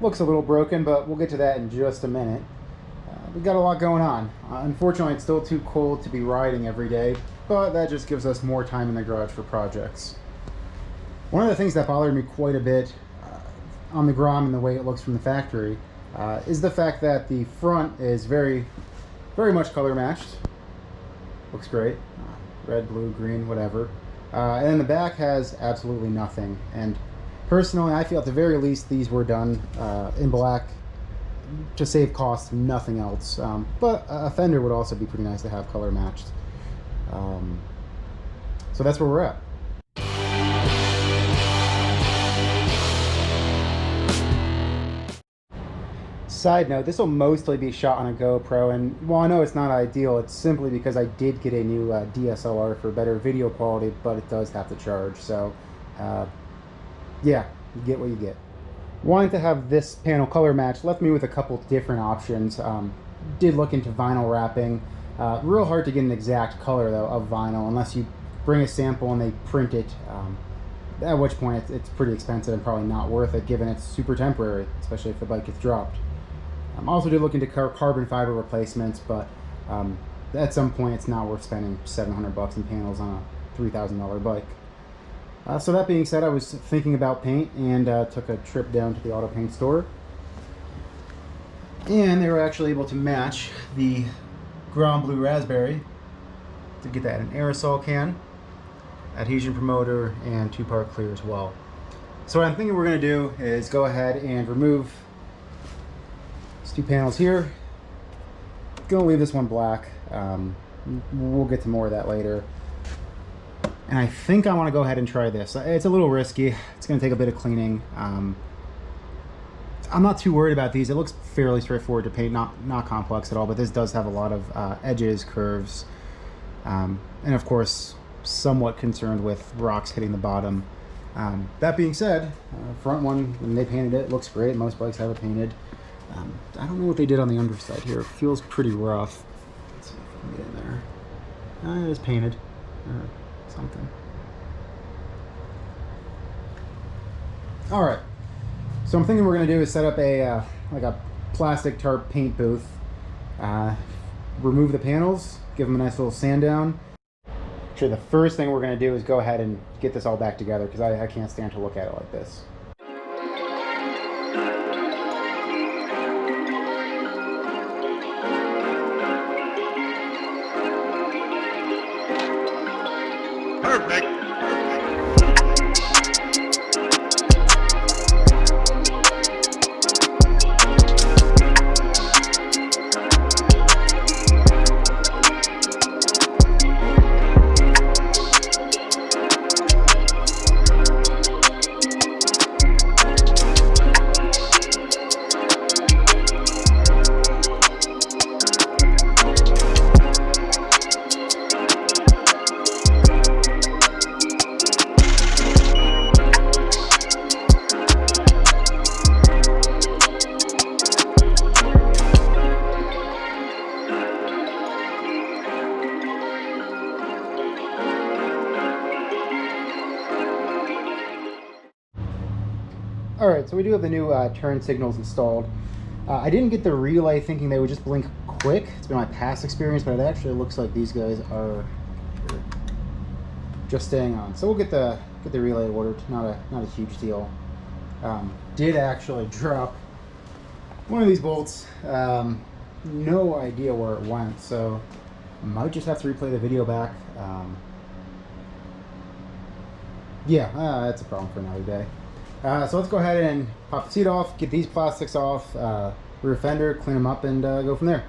looks a little broken, but we'll get to that in just a minute. We've got a lot going on. Unfortunately, it's still too cold to be riding every day, but that just gives us more time in the garage for projects. One of the things that bothered me quite a bit on the Grom and the way it looks from the factory is the fact that the front is very much color matched. Looks great. Red, blue, green, whatever. And then the back has absolutely nothing. And personally, I feel at the very least these were done in black to save cost, nothing else. But a fender would also be pretty nice to have color matched. So that's where we're at. Side note, this will mostly be shot on a GoPro, and while I know it's not ideal, it's simply because I did get a new DSLR for better video quality, but it does have to charge, so yeah, you get what you get. Wanting to have this panel color match left me with a couple different options. Did look into vinyl wrapping. Real hard to get an exact color though of vinyl unless you bring a sample and they print it, at which point it's pretty expensive and probably not worth it given it's super temporary, especially if the bike gets dropped. Also did look into carbon fiber replacements, but at some point it's not worth spending $700 in panels on a $3,000 bike. So that being said, I was thinking about paint and took a trip down to the auto paint store, and they were actually able to match the Grom Blue Raspberry to get that in an aerosol can, adhesion promoter, and 2-part clear as well. So what I'm thinking we're going to do is go ahead and remove these 2 panels here. Gonna leave this one black. We'll get to more of that later. And I think I want to go ahead and try this. It's a little risky. It's going to take a bit of cleaning. I'm not too worried about these. It looks fairly straightforward to paint, not complex at all, but this does have a lot of edges, curves, and of course, somewhat concerned with rocks hitting the bottom. That being said, front one, when they painted it, looks great. Most bikes have it painted. I don't know what they did on the underside here. It feels pretty rough. Let's see if I can get in there. It is painted. Something. All right, so I'm thinking we're going to do is set up a like a plastic tarp paint booth, remove the panels, give them a nice little sand down. Sure, the first thing we're going to do is go ahead and get this all back together because I can't stand to look at it like this. Perfect. Alright, so we do have the new turn signals installed. I didn't get the relay thinking they would just blink quick. It's been my past experience, but it actually looks like these guys are just staying on. So we'll get the relay ordered. Not a huge deal. Did actually drop one of these bolts. No idea where it went, so might just have to replay the video back. Yeah, that's a problem for another day. So let's go ahead and pop the seat off, get these plastics off, rear fender, clean them up, and go from there.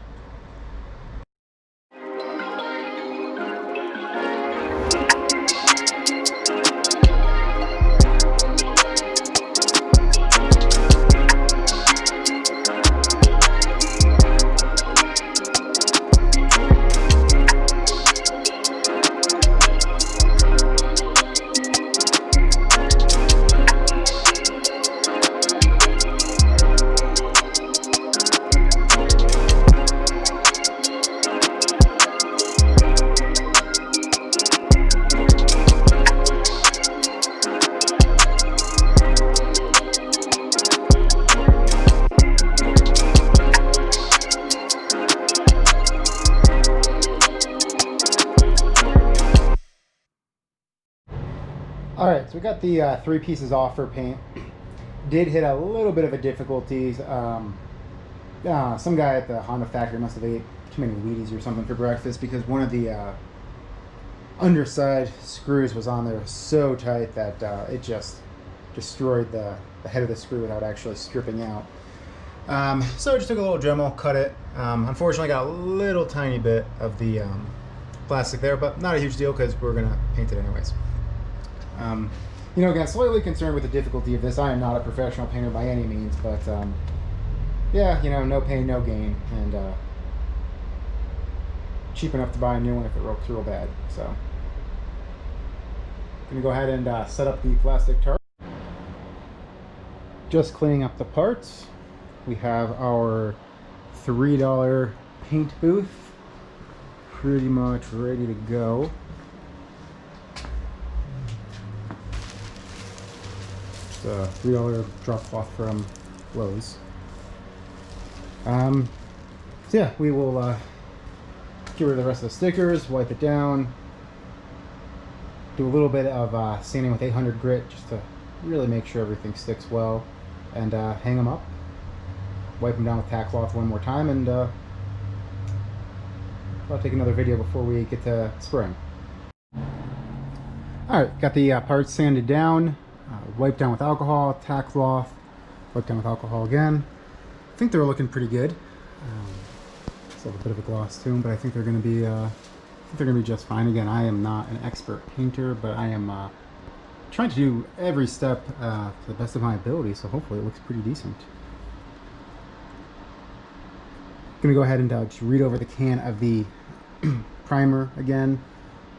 so we got the 3 pieces off for paint. Did hit a little bit of a difficulty. Some guy at the Honda factory must have ate too many Wheaties or something for breakfast, because one of the underside screws was on there so tight that it just destroyed the head of the screw without actually stripping out. So I just took a little Dremel, cut it. Unfortunately, got a little tiny bit of the plastic there, but not a huge deal because we're gonna paint it anyways. You know, again, slightly concerned with the difficulty of this. I am not a professional painter by any means, but yeah, you know, no pain, no gain, and cheap enough to buy a new one if it looks real bad. So, gonna go ahead and set up the plastic tarp. Just cleaning up the parts. We have our $3 paint booth pretty much ready to go. It's a $3 drop cloth from Lowe's. So yeah, we will get rid of the rest of the stickers, wipe it down, do a little bit of sanding with 800 grit just to really make sure everything sticks well, and hang them up, wipe them down with tack cloth one more time, and I'll take another video before we get to spraying. Alright, got the parts sanded down, wiped down with alcohol, tack cloth, wiped down with alcohol again. I think they're looking pretty good. Still have a bit of a gloss to them, but I think they're going to be just fine. Again, I am not an expert painter, but I am trying to do every step to the best of my ability, so hopefully it looks pretty decent. Gonna go ahead and just read over the can of the primer again,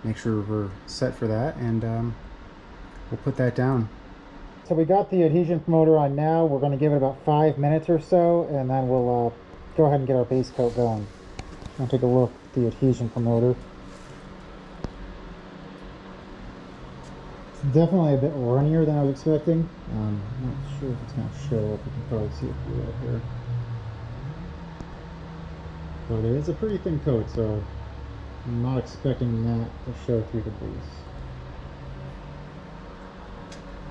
make sure we're set for that, and we'll put that down. So we got the adhesion promoter on now. We're going to give it about 5 minutes or so, and then we'll go ahead and get our base coat going. I'll take a look at the adhesion promoter. It's definitely a bit runnier than I was expecting. I'm not sure if it's going to show up. You can probably see it right here. But it is a pretty thin coat, so I'm not expecting that to show through the grease.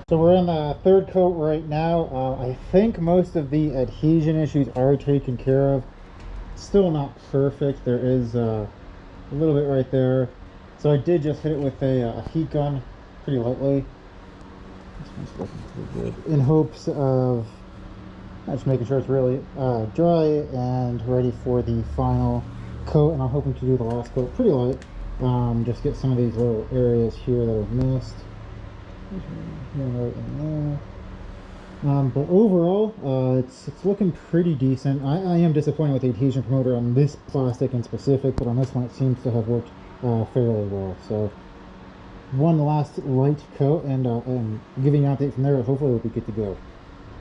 So we're in the 3rd coat right now. I think most of the adhesion issues are taken care of. Still not perfect. There is a little bit right there. So I did just hit it with a heat gun pretty lightly. This one's looking pretty good. In hopes of just making sure it's really dry and ready for the final coat. And I'm hoping to do the last coat pretty light. Just get some of these little areas here that I've missed. Right in there. But overall, it's looking pretty decent. I am disappointed with the adhesion promoter on this plastic in specific, but on this one it seems to have worked fairly well. So one last light coat, and giving you an update from there. Hopefully we'll be good to go.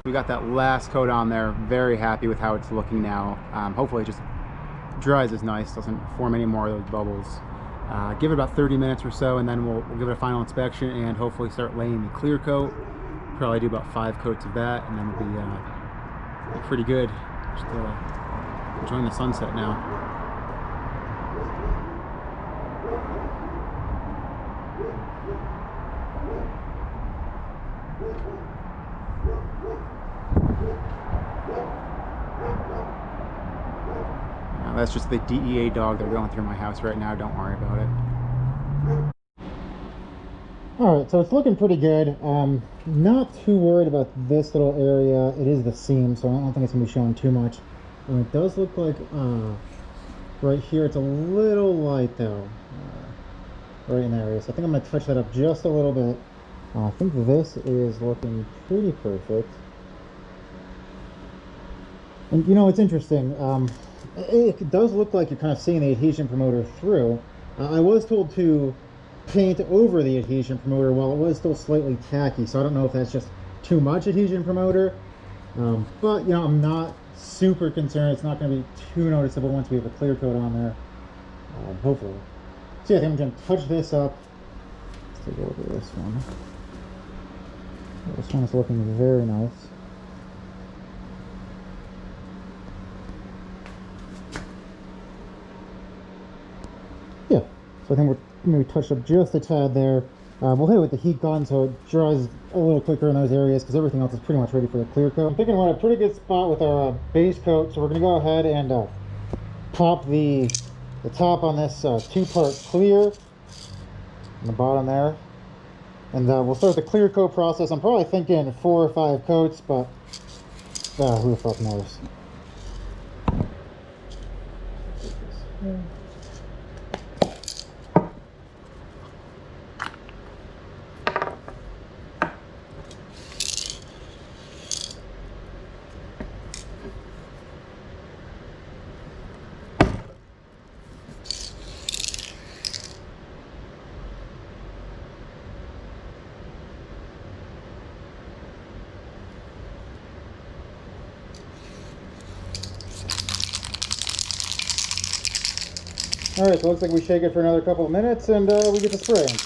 We got that last coat on there. Very happy with how it's looking now. Hopefully it just dries as nice, doesn't form any more of those bubbles. Give it about 30 minutes or so, and then we'll give it a final inspection and hopefully start laying the clear coat. Probably do about 5 coats of that, and then we'll be pretty good. Just enjoying the sunset now. That's just the DEA dog they're going through my house right now. Don't worry about it. Alright, so it's looking pretty good. Not too worried about this little area. It is the seam, so I don't think it's going to be showing too much. It does look like right here it's a little light though. Right in that area. So I think I'm going to touch that up just a little bit. I think this is looking pretty perfect. And you know, it's interesting. It does look like you're kind of seeing the adhesion promoter through. I was told to paint over the adhesion promoter while it was still slightly tacky, so I don't know if that's just too much adhesion promoter. But, you know, I'm not super concerned. It's not going to be too noticeable once we have a clear coat on there. Hopefully. So yeah, I think I'm going to touch this up. Let's take a look at this one. This one is looking very nice. Yeah, so I think we're maybe touched up just a tad there. We'll hit it with the heat gun so it dries a little quicker in those areas because everything else is pretty much ready for the clear coat. I'm thinking we're at a pretty good spot with our base coat, so we're going to go ahead and pop the top on this two-part clear on the bottom there. And we'll start the clear coat process. I'm probably thinking 4 or 5 coats, but who the fuck knows. Alright, so it looks like we shake it for another couple of minutes and we get to spraying.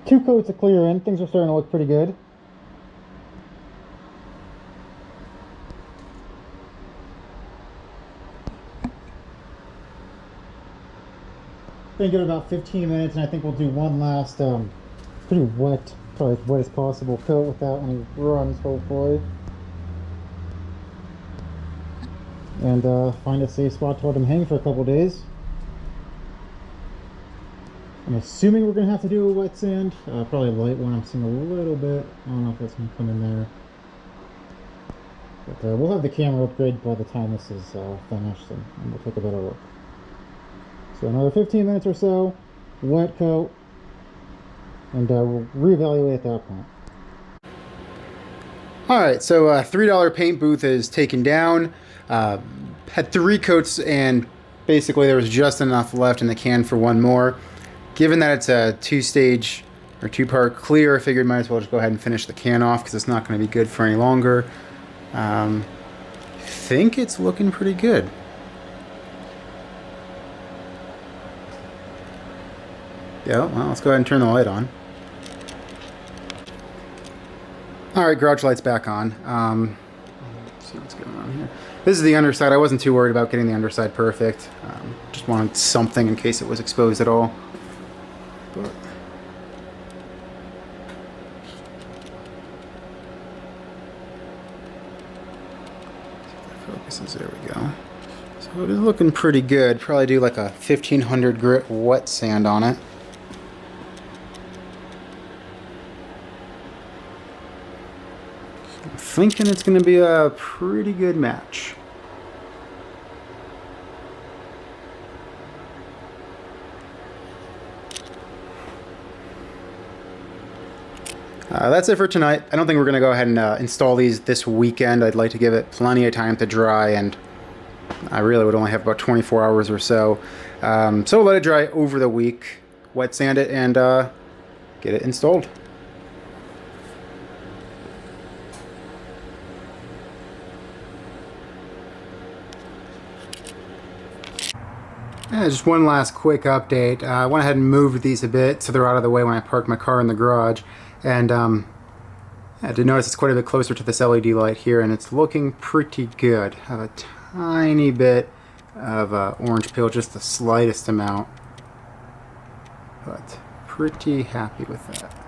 2 coats of clear in, things are starting to look pretty good. Gonna give it about 15 minutes and I think we'll do one last pretty wet, probably as wet as possible coat with that when he runs, hopefully. And find a safe spot to let them hang for a couple days. I'm assuming we're going to have to do a wet sand, probably a light one. I'm seeing a little bit. I don't know if that's going to come in there. But we'll have the camera upgrade by the time this is finished, and we'll take a better look. So another 15 minutes or so, wet coat, and we'll reevaluate at that point. Alright, so $3 paint booth is taken down. Had 3 coats and basically there was just enough left in the can for one more. Given that it's a 2-stage or 2-part clear, I figured might as well just go ahead and finish the can off because it's not going to be good for any longer. Think it's looking pretty good. Yeah, well, let's go ahead and turn the light on. Alright, garage light's back on. Let's see what's going on here. This is the underside. I wasn't too worried about getting the underside perfect. Just wanted something in case it was exposed at all. But focuses, there we go. So it is looking pretty good. Probably do like a 1500 grit wet sand on it. I'm thinking it's going to be a pretty good match. That's it for tonight. I don't think we're going to go ahead and install these this weekend. I'd like to give it plenty of time to dry, and I really would only have about 24 hours or so. So we'll let it dry over the week, wet sand it, and get it installed. Just one last quick update. I went ahead and moved these a bit so they're out of the way when I park my car in the garage. And I did notice it's quite a bit closer to this LED light here, and it's looking pretty good. I have a tiny bit of orange peel, just the slightest amount, but pretty happy with that.